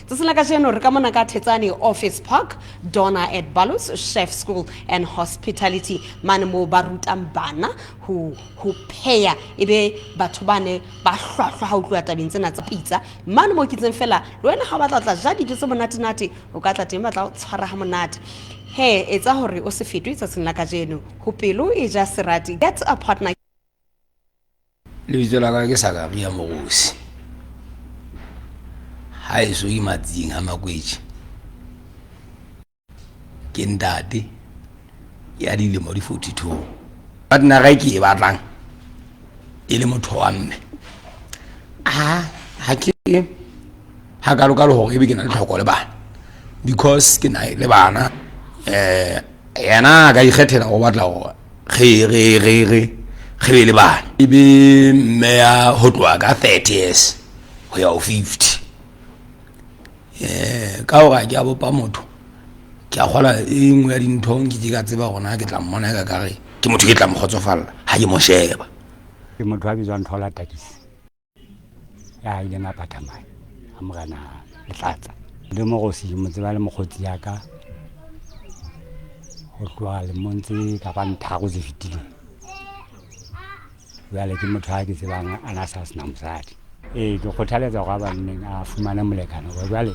tsa sela ka jeno re ka mona ka Thetsane Office Park, Donna at Balos Chef School and Hospitality mane mo ba rutang bana ho pheya ebe batho bane ba hlwahlwa ha utlwa tabeng tsena tsa pizza mane mo kitseng fela le wena ha ba tla ja dijo tse monate o ka tla teng ba tla tshwara ha monate. He etsa hore o se fetwe tsa sela ka jeno ho pelo e ja serati. Get a partner. Le bitso la ka ke Sakaria Mogosi ha e so imatsing ha makwetsi ke ntate ya dilemo di 42 ba dina ga ke e batlang e le motho wa mme ha ke ha ka lokalo hore e be ke na le tlhoko le bana because ke na le bana yana ga ikgethela go batla go re le bana e be mme ya ho tloa ka 30 years ho ya 50 ka o ga ke a bopa motho ke a gola e nngwe ya dinthong ke ka tseba gona ke tla mmona ka kare ke motho ke tla mo kgotsofalla ha ke mo sheba ke motho a bitswang Thola Takisi ya ile na patama a morana Letlatsa le Mogosi mo tseba le mogotsi ya ka ho tloa le montse ka ba nthago tse fitile ya le ke motho a ke tsebang ana sa sena mosadi ke kgothaletsa go ba nneng a fumana molekano go jwale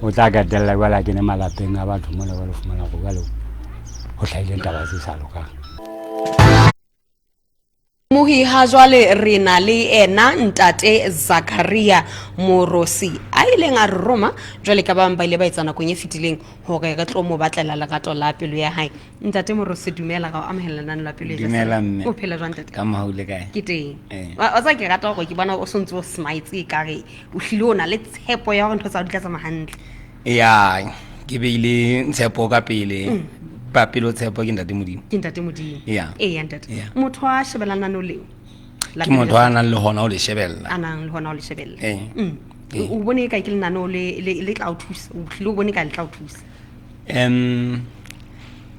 o tla ka della wala ke ne malapeng a batho mo le ba le fumana go jwale ho hlaile ntaba tse sa lokang. Mohi ha jwale re na le ena ntate Zakaria Morosi a ileng a Roma jwale ka ba ile ba etsana kong e fitileng hore re tlo mo batlela lerato la pelo ya hae. Ntate Morosi dumela ga o amohelana la pelo ya hae. O phela jwang ntate? Ka mahaule kae? Ke teng. Wa tsa ke rata go ke bona o sontse o smiles ka re o hlile ona le tshepo ya gore ntho tsa di tla tsama hantle. Ya ke beile tshepo ka pele papelo tshepo ke ntate Modimo. Ke ntate Modimo. Ya. Ntate. Motho a shebelana no leo. Ke motho a nang le hona o le shebella. A nang le hona o le shebella. O bone ka ke le nano le tla o thusa. O hlile o bone ka le tla o thusa.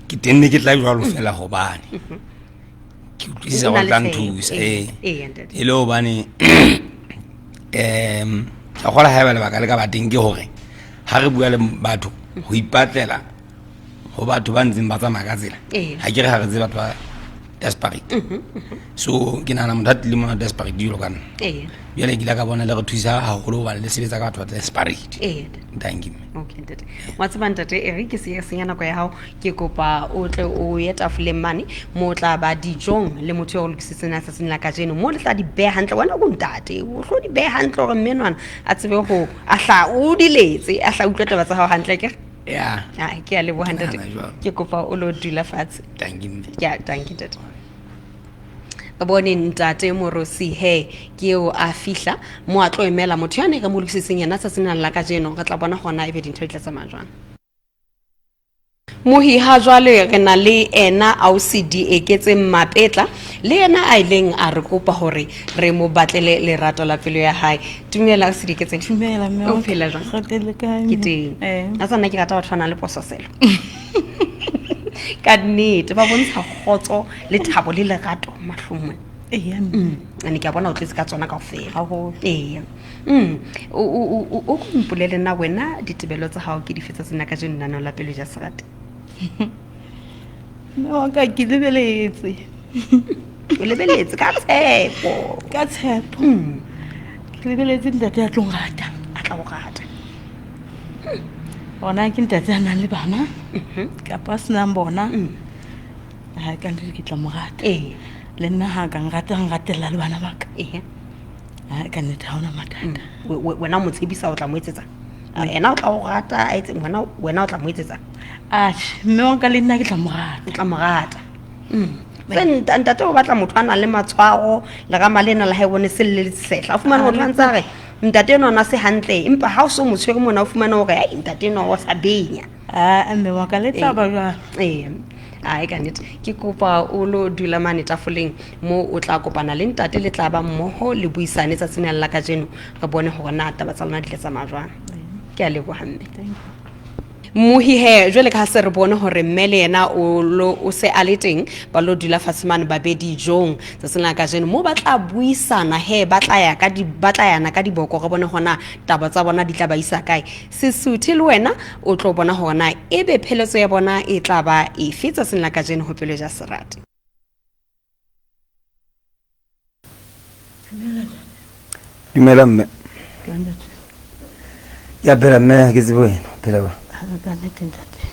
Ke tenne ke tla jwalo fela go bane. Ke utlwisisa go tla nthusa ntate. e le ho bane ga gola ha ba le baka le ka bateng ke hore ha re bua le batho ho ipatlela ho batho ba ntseng ba tsamaya ka tsela ha ke re ha re tse batho ba desperate so ke nana motho a tlile mona desperate dilo kana bjale ke la ka bona le re thusa haholo ba le sebetsa ka batho ba desperate thank you. Okay ntate wa tseba ntate ke se senya nako ya hao ke kopa o tle o ye tafoleng mane mo tla ba dijong le motho yo lokisitsena sa sena ka jeno mo le tla di beha hantle wena go ntate o hlo di beha hantle gore mmenwana a tsebe go ahla o diletse ahla utlwa taba tsa hao hantle ke ya ke a leboha ntate ke kopa o lo dula fatshe. Thank you. Ya thank you ntate. Bone ntate Morosi ke o a fihla mo a tlo emela motho ya ne ka mo lokisitseng yena sa sena la ka jeno ga tla bona gona e be dintho di tla tsamaya jwang. Mohi ha jwale re na le ena AuCD eketse Mapetla le ena a ileng a re kopa hore re mo batlele lerato la pelo ya hae. Dumela AuCD eketse. Dumela mme o phela jwang? Ratele kae? Ke teng. A tsana ke rata batho bana le pososelo. Ka nnete ba bontsha khotso le thabo le lerato mahlomong. Ane ke a bona o tletse ka tsona kaofela. O kumpulele na wena ditebelo tsa hao ke di fetsa tsena ka jeno nana la pelo ja serate. No ka ke lebeletse. O lebeletse ka tshepo. Ka tshepo. Ke lebeletse ntate a tlongata. A tla go gata. Bona ke ntate a nang le bana. Ka pasna bona. Ha ka ndile ke tla mo gata. Le nna ha ka ngatela le bana baka. Ha ka nne thaona matata. Wena mo tsebisa o tla mo etsetsa. Ena o tla go gata a etse wena o tla mo etsetsa. Mme wa ka le nna ke tla mo gata. O tla mo gata. Ntate o batla motho a nang le matshwaro le ga malena la hae bone se le sehla. O fumana go tlantsa re ntate nona se hantle empa ha o so motshwere mona o fumana hore ai ntate no o sa benya. Mme wa ka le tla ba jwa. Ai ka nnete ke kopa o lo dula mane tafoleng mo o tla kopana le ntate le tla ba mmoho le buisane tsa tsena la ka jeno re bone hore na taba tsa lona di tla tsamaya jwang. Ke a leboha mme. mohihe jwale ka se re bone hore mme le yena o se a le teng ba lo dula fatshe ba be dijong tsa sena ka jeno mo ba tla buisana ba tla yana ka diboko re bone hona taba tsa bona di tla ba isa kae Sesuthe le wena o tlo bona hona ebe pheletso ya bona e tla ba e fetsa sena ka jeno ho pele ja serati dumela mme ya phela mme ke tsebo wena phela ba ka nnete ntate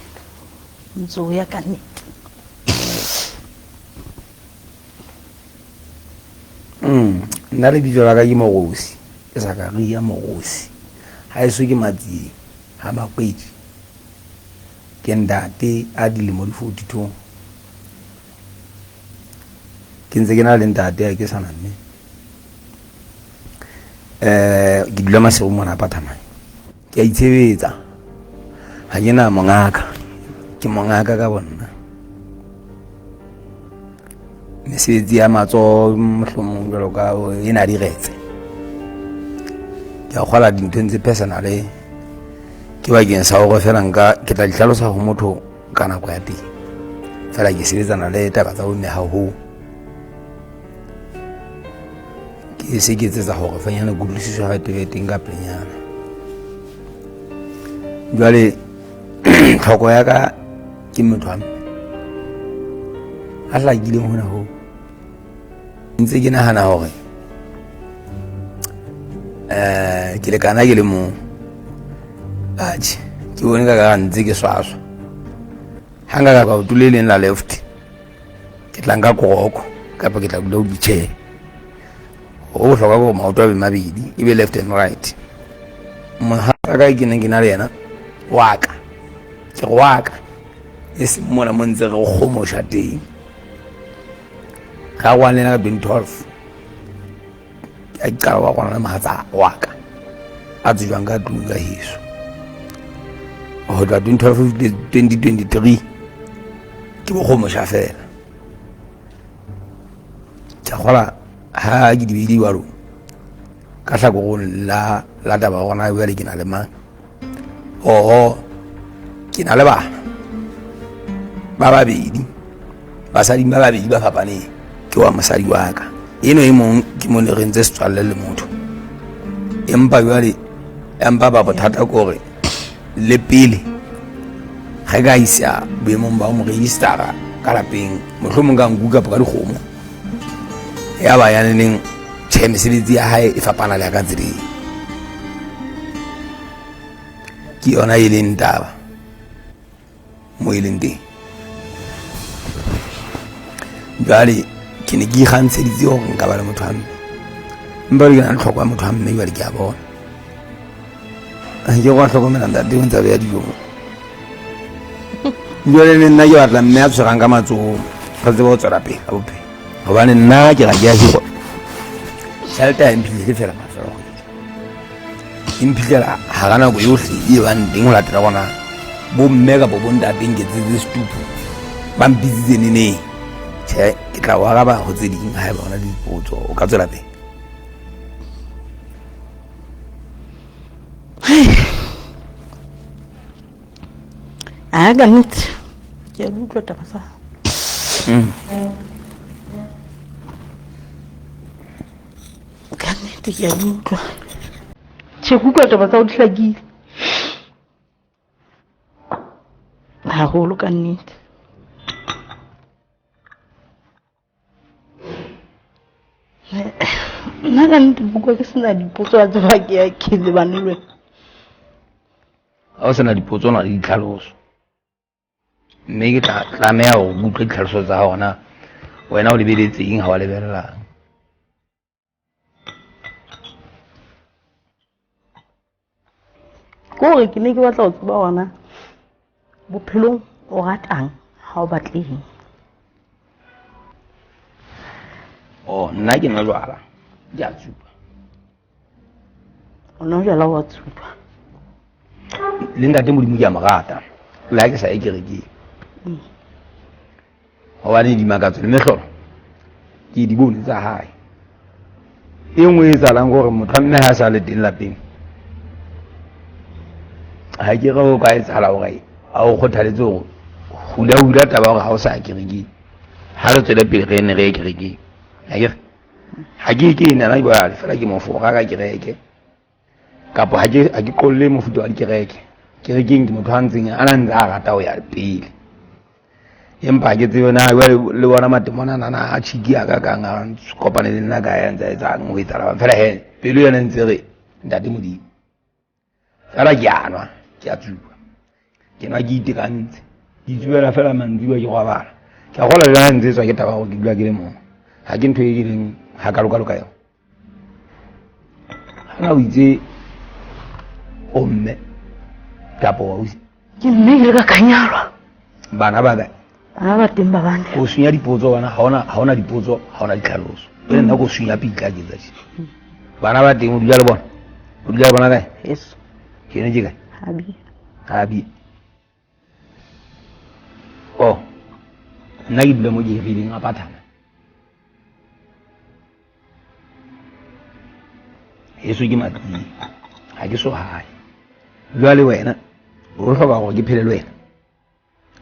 ntso ya ka nnete nna le bitso la ka ke Mogosi ke sa ka ria Mogosi ha eso ke matsi ha makwedi ke ntate a dilemo di 42 ke ntse ke na le ntate ke sana mme ke dula masego mona Pathamane ke a itshebetsa ha ke na mongaka ke mongaka ka bona mesebetsi ya matso mohlomong jalo ka ena di retse ke a kgola dintho tse personal ke ba ke sa go fela nka ke tla dihlalosa go motho kana go ya teng fela ke sebetsana le taba tsa mme ha ho ke se ke tsetsa gore fanyana go dulisiso ga teng ka penyana jwale tlhoko ya ka ke motho wa a hlakile hona ho ntse ke nahana hore ke le kana ke le mo aje ke bone ka ntse ke swaswa hanga ka o tuleleng la left ke tla nka kokoko kapa ke tla bula o ditche o hloka go maoto a be mabedi e be left and right mo ha ka ke ne ke na le yena waka ke waka e se mona mo ntse re go khomosha teng ga wa lena 2012 a ka wa gona mahatsa waka a tswang ka tunga hiso o da 2023 ke bo khomosha fela tsa gola ha ke di bidi waro ka tla go la taba gona ba le ke na le mang ke na le bana ba babedi basadi ba babedi ba fapane ke wa mosadi wa ka eno e mong ke mo le rentse setswalle le motho empa jwale empa ba bothata gore le pele ga ga isa boemong ba mo registera ka lapeng mohlomong ka nguka ka dikgomo ya ba yaneng mesebetsi ya hae e fapana le ya ka tsedi ke yona e leng taba mo e leng teng jwale ke ne ke ikgantsheditse gore nka ba le motho wa mme empa ke na le tlhoko ya motho wa mme jwale ke a bona ke go tlhokomela ntate o ntse a beya dijong jwale le nna ke batla mme a tshwarang ka matsogo re tseba go tswela pele ka bophelo gobane nna ke ga ke a hiko tšhelete a emphitlhele fela mafelo emphitlhela ga ka nako yotlhe e bang teng go latela gona bomme kapo bontateng ke tsetse setupu ba mpitsitse neneng ke tla wa ga ba go tse ding ga e ba gona dipotso o ka tswela pele a ka nnete ke a utlwa taba sa ka nnete ke a utlwa ke utlwa taba tsa o di hlakile haholo ka nnete nna ka nnete bukwa ke sena dipotso a tseba ke lebane le wena ga o sena dipotso o na le ditlhaloso mme ke tlameya go utlwa ditlhaloso tsa gona wena o lebeletseng ga wa lebelelang kore ke ne ke batla go tseba gona bophelong o ratang ga o batleng nna ke nwa jwala ke a tsupa o ne o jala wa tsupa le ntate modimo ke a mogata le ha ke sa e kerekeng gobane dimakatso le metlholo ke di bone tsa hae e nngwe e tsalang gore motho a mme ga a sa le teng lapeng ga ke re o ka e tsala gore a o kgothaletse hore hula taba hore ha o sa kerekeng ha re tswele pele re ne re kerekeng akere ha ke nna ba fela ke mofora ka kereke kapo ha ke qolle mofuta wa kereke kerekeng ke motho a ntseng a nang a rata ho ya pele empa ke tsebe na le bona matemona nana a chiki a ka kanga kopane le nna ka ya ntse etsang ho etsa fela he pelo yena ntse re ntate modimo fela ke anwa ke a tsuba ke nwa ke itekantse ke tsubela fela mantsiba ke robala ke a gola le ntse tswa ke taba go ke dula ke le mo ha ke ntho e ke leng ha ka loka yo hana o itse omme kapo wa usi ke mme le ka kanyalwa bana ba ba ba teng ba bane go sunya dipotso bana ha ona dipotso ha ona ditlhaloso le nna go sunya pitla ke tsa bana ba teng o dula le bona kae yes ke ne jega habi oh nna ke dula mo ke feeling a pathana yeso ke matli ha ke so hae jwa le wena o hloka go ke phele le wena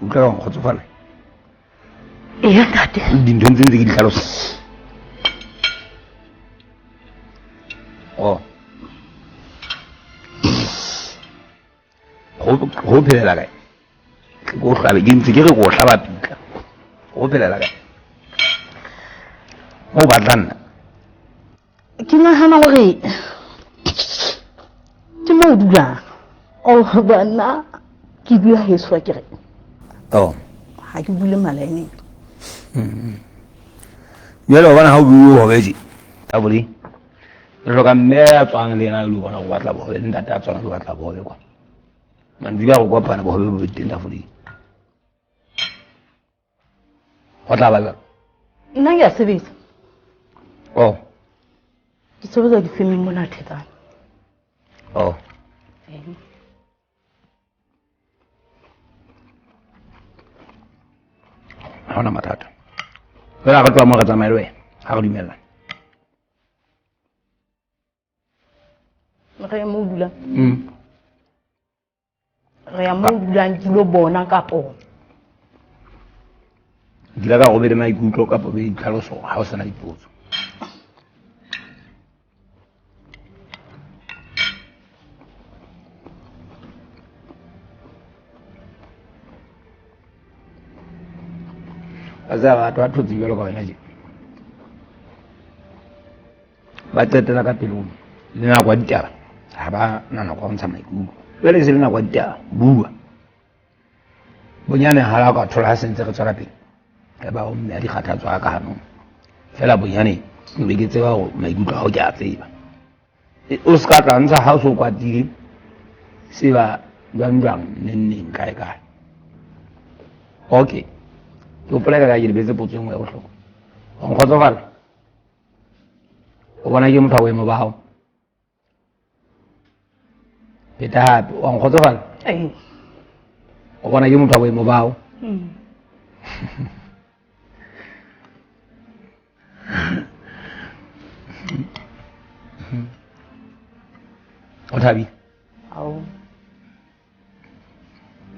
o tla go khotsofala ya ntate dintho ntse ke di tlhalosa oh go phelela kae go hlabe ke ntse ke re go hlaba pitla go phelela kae mo batlanna ke nahana gore ke mo dula o bana ke dula heso ke re oh ha ke bule malaene yelo bana ha o bua ho beji tabuli lo ka mme a tswang le na lu bona go batla bo le ntate a tswang go batla bo le kwa man di ba go kopana bo be teng tafuli go tla ba nna ya sebetsa oh ke sebetsa ke filming mona thetsana oh ha ona mathata fela ga tloa mo ga tsamaile wena ha go dumela re ya mo dula re ya mo dulang ke lo bona kapo dila ka go be le maikutlo kapo be ditlhaloso ha o sana dipotso asa batho a thotse jalo ka wena je ba tsetela ka pelong le nako ya ditaba ha ba nana go ntsha maikutlo jale se le nako ya ditaba bua bonyane ha la ka thola sentse re tsara pele ya ba o mme a di kgathatswa ka hanong fela bonyane be ke tseba go maikutlo ha o ke a tseba o ska tla ntsha ha o so kwatile se ba jwang neng kae okay ke opela ka ke lebetse potso engwe go hloko o nkgotsofala o bona ke motho wa boemo ba hao peta hape o nkgotsofala o bona ke motho wa boemo ba hao o thabi ao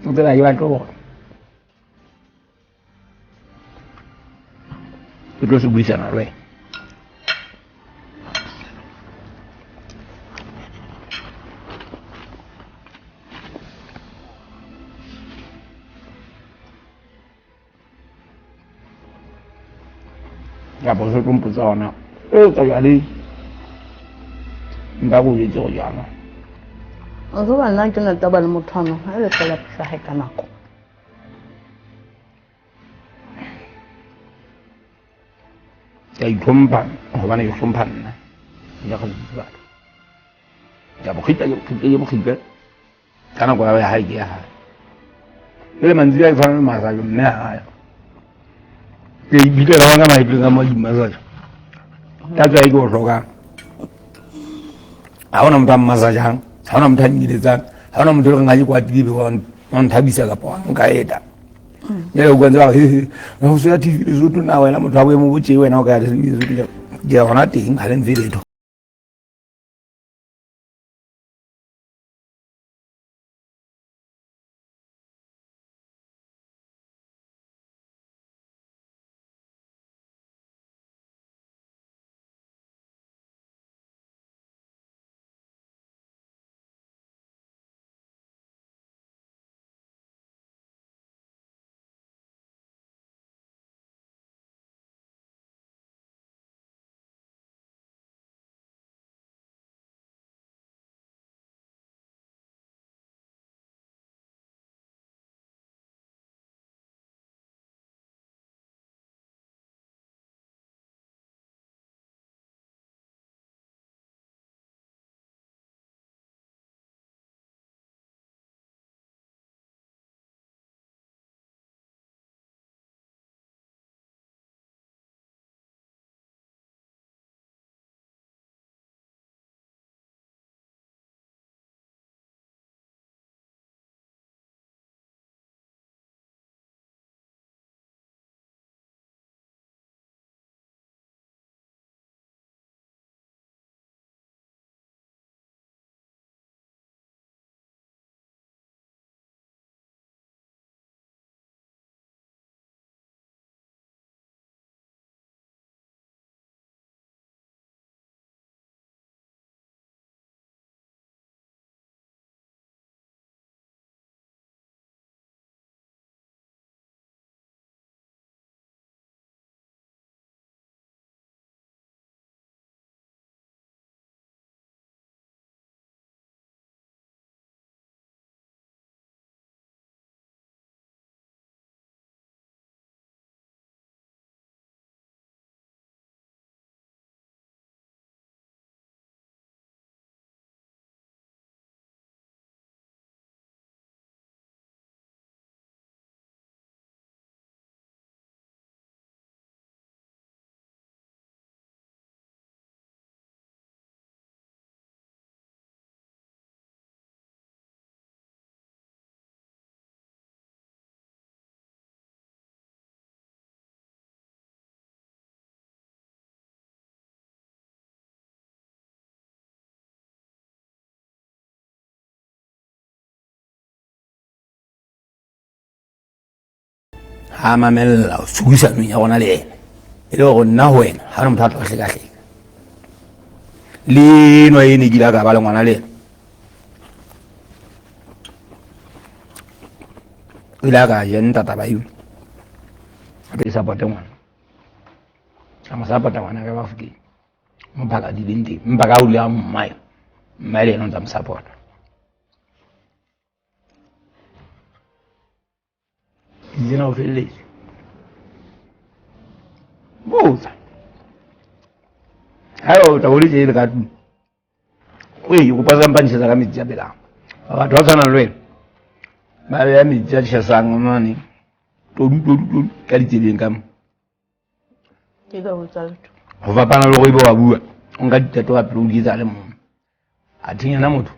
o tsela ke batlo bona ke tlo se buisana le wena ya bo se mpotsa ona e tsa jale nda go itse go jana o zo ba nna ke na taba le motho ano ha le fela pisa ha ka nako ya itlhompha gobane ke hlompha nna ya go itse batho ya bo khita ka nako ya hae ke ya hae le manzi ya tshwana le masajo mme ha ke ibile la wanga maipile ka mo masajo ta tswa go hloka ha ona motho massage ha ona motho a nyiletsang ha ona motho le ngaji kwa tibe wa nthabisa ka pona nka eta ya go gwanza ho se ya TV le zoto na wena motho a boemo botse wena o ka ya ya hona teng ha le ntse ha mamella o tsugisanong ya gona le ena e le gore nna ho wena ha re motho a tlo hleka-hleka le nwa ene kile ka ba le ngwana le ena o ile a ka ja ntata ba eo a ke support-e ngwana a mo support-a ngwana ka Bafokeng mo phaka di leng teng mpa ka o le a mmae le ena o ntse a mo support-a Dina o felletse botsa ha o ta boli le ka tu we go pasa mpantshetsa ka metsi a belang batho ba tshwana le wena ba ya metsi a tshesang mane todu ka ditsebeng ka mo ke ka botsa letho go fapana le go ibo wa bua o nka diteto wa pele o di etsa le mong a thinyana motho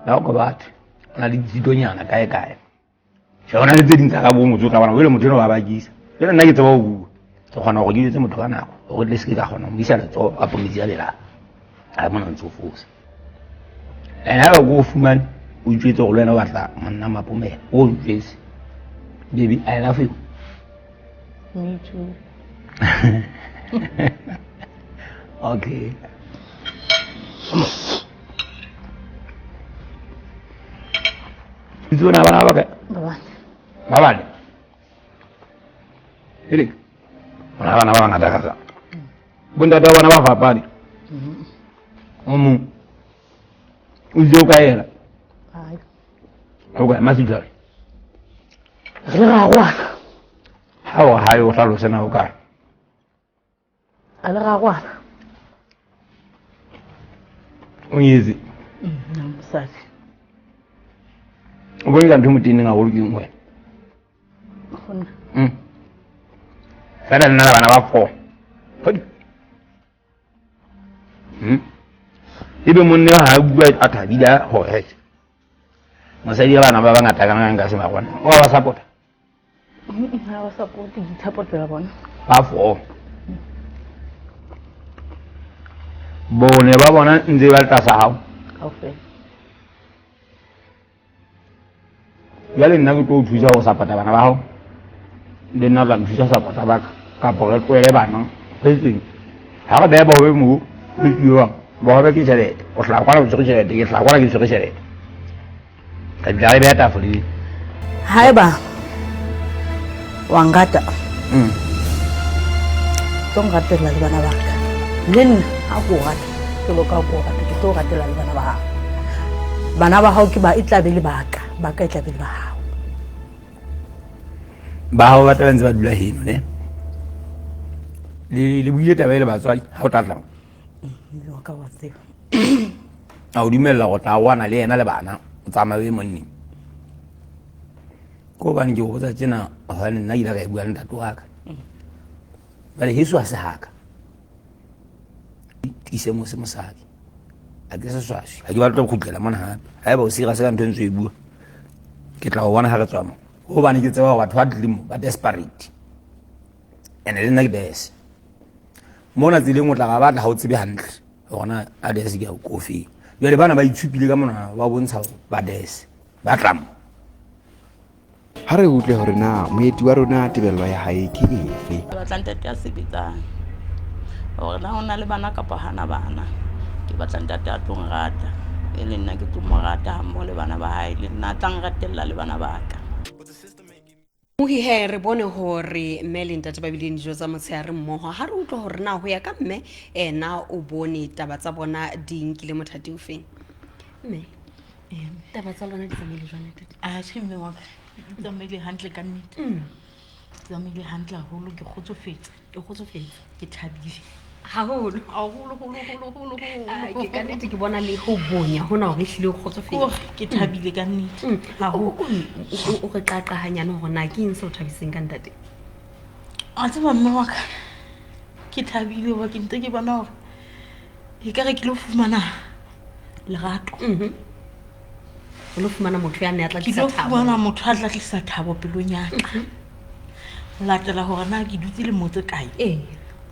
la go batho ona le ditonyana kae Shona le tse ding tsa ka bo motho ka bana o le motho no ba bakisa le nna ke tseba o bua so gona go ditse motho ka nako o le se ka gona mo isa le tso a pomedi ya lela a mona ntse o fosa ena go fumane o itse go lena o batla monna mapomela o ntse baby I love you me too okay Itu na bana ba ka Babane. Ele. Ona bana ba ngata ka. Bunda da bana ba fapadi. Uzo ka yela. Ai. Oga masitla. Re ga gwa. Hawa hayo hlalo sena o ka. Ale ga gwa. O yezi. Namsati. O bonga ntho motini nga go lukingwe. Khona. Fela nna bana ba fo. Ibe monne ha bua a thabila ho he. Mosadi bana ba bangata kana nga se magwana. O ba support. Ha wa support di support la bona. Ba fo. Bone ba bona nze ba tsa sa hao. Okay. Yale nna ke tlo thusa go sapata bana ba hao. Le nna ba thusa sapata ba ka pore twele bana. Petseng. Ha ga ba be mo bua ba ba ke tšhelete. O tla kwa go tšhege tšhelete ke tla kwa ke tšhege tšhelete. Ka dira be ta fuli. Haeba wangata. Tongatela le bana ba ka. Nne a go gata. Tlo ka go gata ke to gatela le bana ba hao. Bana ba hao ke ba itla be le baka. Ba ka itla be le ba hao. Ba hao ba tla ntse ba dula heno ne. Le buile taba ile ba tswali ha o tlatla. Lo ka wa tseo. A o dimella go tla wana le ena le bana o tsamaye monni. Ko ba nje go tsa tsena ha nna ila ka bua ntate wa ka. Ba le hiso a se haka. Ise mo se mosadi. A ke se swasi. A ke ba tlo khutlela mona ha. Ha ba o sira se ka ntwe ntse e bua. Ke tla go bona ha re tswa mo. Go bane ke tseba batho ba dilemo ba desperate. Ene le nna ke bese. Mona tsileng o tla ga batla ha o tsebe hantle gona a dese ke go kofi jale bana ba itshupile ka mona ba bontsha ba dese ba tlam ha re utlwe hore na moeti wa rona tebello ya hae ke efe Ba tlanta tya sebetsang hore na ona le bana kapa hana bana ke ba tlanta tya tlong rata e le nna ke tlo mo rata mo le bana ba hae le nna tlang ratella le bana ba ka He re bone hore Melinda taba bileng dijo tsa motshehare mmoho ha re utlwa hore na ho ya ka mme ena o bone taba tsa bona di nkile mothati o feng mme taba tsa lona di tsamaile jwana tete a tshime wa tsamaile hantle ka nnete tsamaile hantle haholo ke kgotsofetse ke thabile haholo haholo ke ka nnete ke bona le ho bonya hona hore ehlile o kgotsofetse ke thabile ka nnete haholo o re qaqahanyane hore na ke eng se o thabiseng ka ntate a tseba mme wa ka ke thabile wa ke ntse ke bona hore e ka re ke lo fumana lerato o lo fumana motho ya ne a tla ke tlisa lo thabo fumana motho a tla tlisa thabo pelong ya ka latela hore na ke dutse le motse kae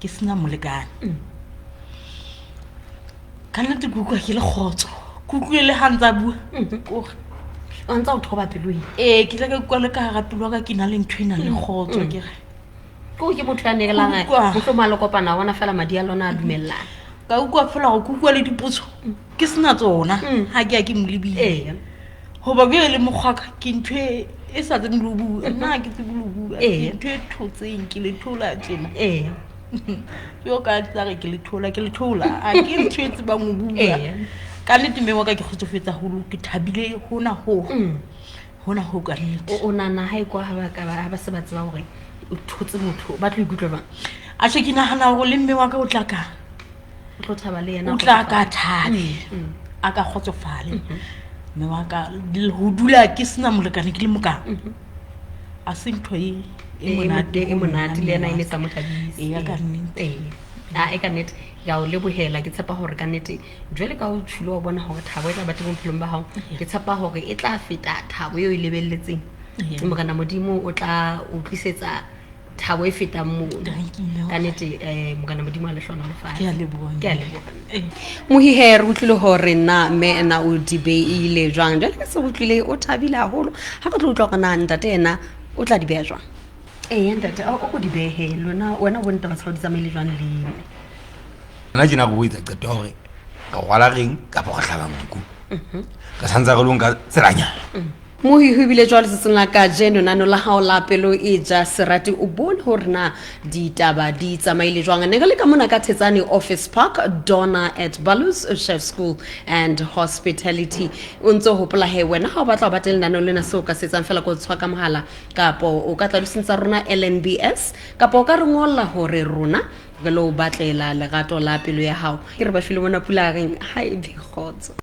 ke sena molekane ka nnete ke utlwa ke le kgotso ke utlwile le hantsa bua kore o ntse o thoba pelong ke tla ka kwa le ka ga pelo ka ke na le ntho ena le khotso ke re ko ke motho ya negelang mohloma le kopana bona fela madi a lona a dumellana ka ukwa fela go kukwa le dipotso ke sena tsona ha ke ya ke molebile goba ke le mogwaka ke ntho e sa tsene le bua nna ke tsebe le bua ke ntho e thotseng ke le thola tjena yo ka tla re ke le thola a ke ntho e tsebang go bua ka nnete mme wa ka ke kgotsofetsa go ke thabile hona ho ka nnete o nana ha ikwa ha ba se ba tseba gore o thotse motho ba tlo ikutlwa bang a se ke nagana gore le mme wa ka o tla ka tlo thaba le yena o tla ka thabe a ka kgotsofale mme wa ka ho dula ke sena molekane ke le moka a se ntho e monate le yena e le sa mothabisi ya ka nnete e ka nnete ya o lebohela ke tshepa gore ka nnete jwale ka o tshilo wa bona gore thabo e tla batle bophelong ba hao ke tshepa gore e tla feta thabo eo e lebelletseng mogana modimo o tla o tlisetsa thabo e fetang mo ka nnete mogana modimo a lehlona le fa ke a leboha mohihe re utlwile gore nna mme ena o di beile jwang jwale ke se utlwile o thabile haholo ha go tlo utlwa gona ntate ena o tla di beha jwang ntate o go di behe lona wena bo nta ba sa di tsamaile jwang le nna ke na go itse qeto hore ka gwala reng ka go hlaba nku ka santsa go lonka tselanyana mohi ho bile jwale se la ka jeno nano la hao la pelo e ja serati o bone hore na ditaba di tsamaile jwang ne le ka mona ka Thetsane Office Park Donna at Ballows Chef School and Hospitality o ntse hopola he wena ha o batla ba tele nano lena se o ka setsang fela go tshwa ka mohala kapo o ka tla lutsentsha rona LNBS kapo o ka re ngolla hore rona ge lo batlela legato la pelo ya hao ke re ba file bona pula reng ha e be khotso